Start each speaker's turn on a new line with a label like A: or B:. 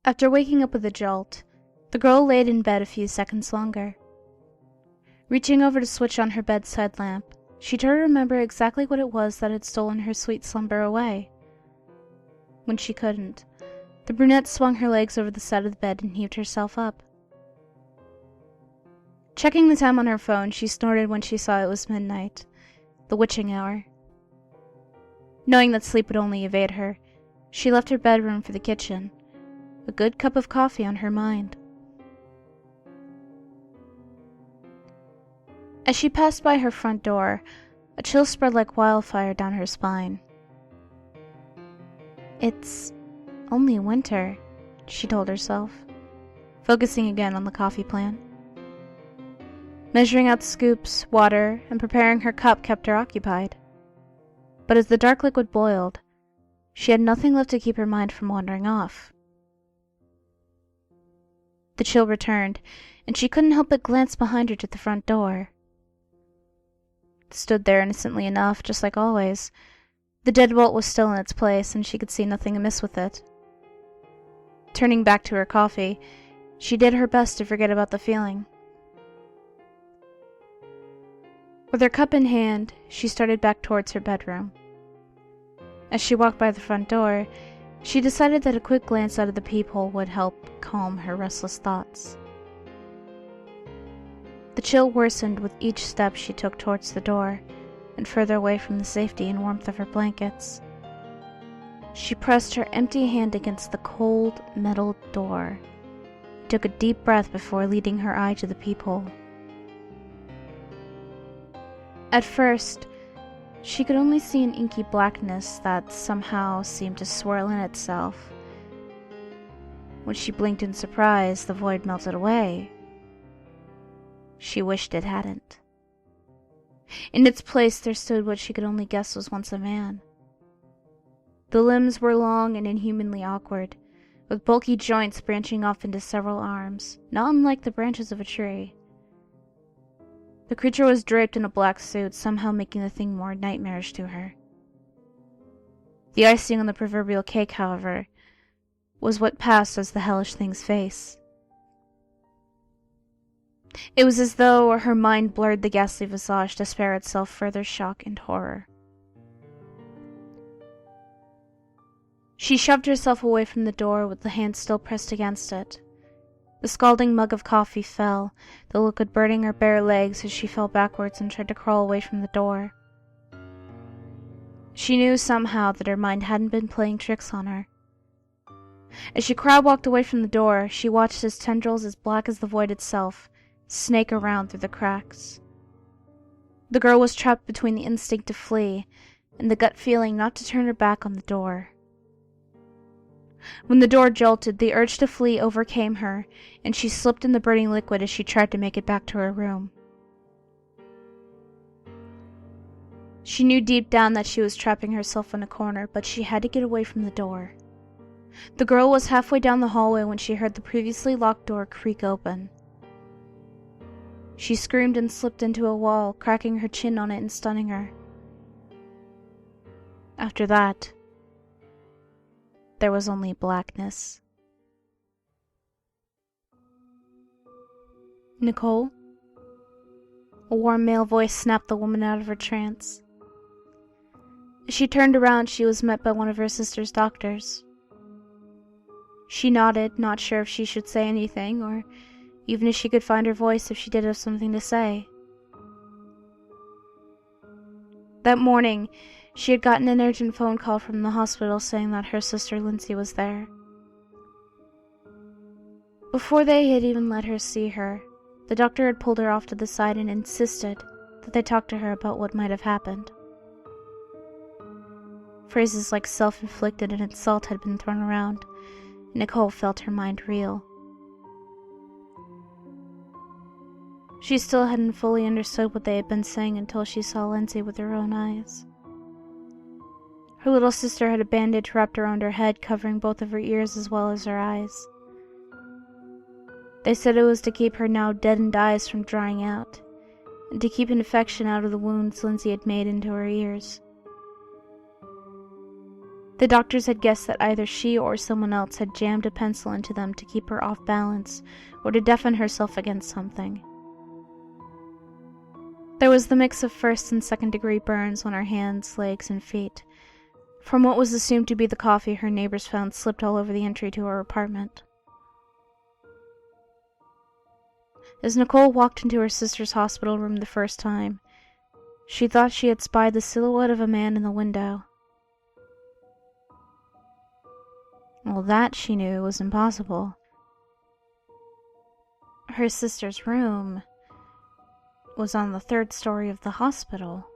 A: After waking up with a jolt, the girl laid in bed a few seconds longer. Reaching over to switch on her bedside lamp, she tried to remember exactly what it was that had stolen her sweet slumber away. When she couldn't, the brunette swung her legs over the side of the bed and heaved herself up. Checking the time on her phone, she snorted when she saw it was midnight, the witching hour. Knowing that sleep would only evade her, she left her bedroom for the kitchen, a good cup of coffee on her mind. As she passed by her front door, a chill spread like wildfire down her spine. It's only winter, she told herself, focusing again on the coffee plant. Measuring out scoops, water, and preparing her cup kept her occupied. But as the dark liquid boiled, she had nothing left to keep her mind from wandering off. The chill returned, and she couldn't help but glance behind her to the front door. It stood there innocently enough, just like always. The deadbolt was still in its place, and she could see nothing amiss with it. Turning back to her coffee, she did her best to forget about the feeling. With her cup in hand, she started back towards her bedroom. As she walked by the front door, she decided that a quick glance out of the peephole would help calm her restless thoughts. The chill worsened with each step she took towards the door, and further away from the safety and warmth of her blankets. She pressed her empty hand against the cold metal door, took a deep breath before leading her eye to the peephole. At first, she could only see an inky blackness that somehow seemed to swirl in itself. When she blinked in surprise, the void melted away. She wished it hadn't. In its place there stood what she could only guess was once a man. The limbs were long and inhumanly awkward, with bulky joints branching off into several arms, not unlike the branches of a tree. The creature was draped in a black suit, somehow making the thing more nightmarish to her. The icing on the proverbial cake, however, was what passed as the hellish thing's face. It was as though her mind blurred the ghastly visage to spare itself further shock and horror. She shoved herself away from the door with the hand still pressed against it. The scalding mug of coffee fell, the liquid burning her bare legs as she fell backwards and tried to crawl away from the door. She knew somehow that her mind hadn't been playing tricks on her. As she crab-walked away from the door, she watched as tendrils as black as the void itself snake around through the cracks. The girl was trapped between the instinct to flee and the gut feeling not to turn her back on the door. When the door jolted, the urge to flee overcame her, and she slipped in the burning liquid as she tried to make it back to her room. She knew deep down that she was trapping herself in a corner, but she had to get away from the door. The girl was halfway down the hallway when she heard the previously locked door creak open. She screamed and slipped into a wall, cracking her chin on it and stunning her. After that, there was only blackness. "Nicole?" A warm male voice snapped the woman out of her trance. As she turned around, she was met by one of her sister's doctors. She nodded, not sure if she should say anything, or even if she could find her voice if she did have something to say. That morning, she had gotten an urgent phone call from the hospital saying that her sister Lindsay was there. Before they had even let her see her, the doctor had pulled her off to the side and insisted that they talk to her about what might have happened. Phrases like self-inflicted and insult had been thrown around, and Nicole felt her mind reel. She still hadn't fully understood what they had been saying until she saw Lindsay with her own eyes. Her little sister had a bandage wrapped around her head, covering both of her ears as well as her eyes. They said it was to keep her now deadened eyes from drying out, and to keep an infection out of the wounds Lindsay had made into her ears. The doctors had guessed that either she or someone else had jammed a pencil into them to keep her off balance or to deafen herself against something. There was the mix of first and second degree burns on her hands, legs, and feet, from what was assumed to be the coffee her neighbors found slipped all over the entry to her apartment. As Nicole walked into her sister's hospital room the first time, she thought she had spied the silhouette of a man in the window. Well, that, she knew, was impossible. Her sister's room was on the third story of the hospital.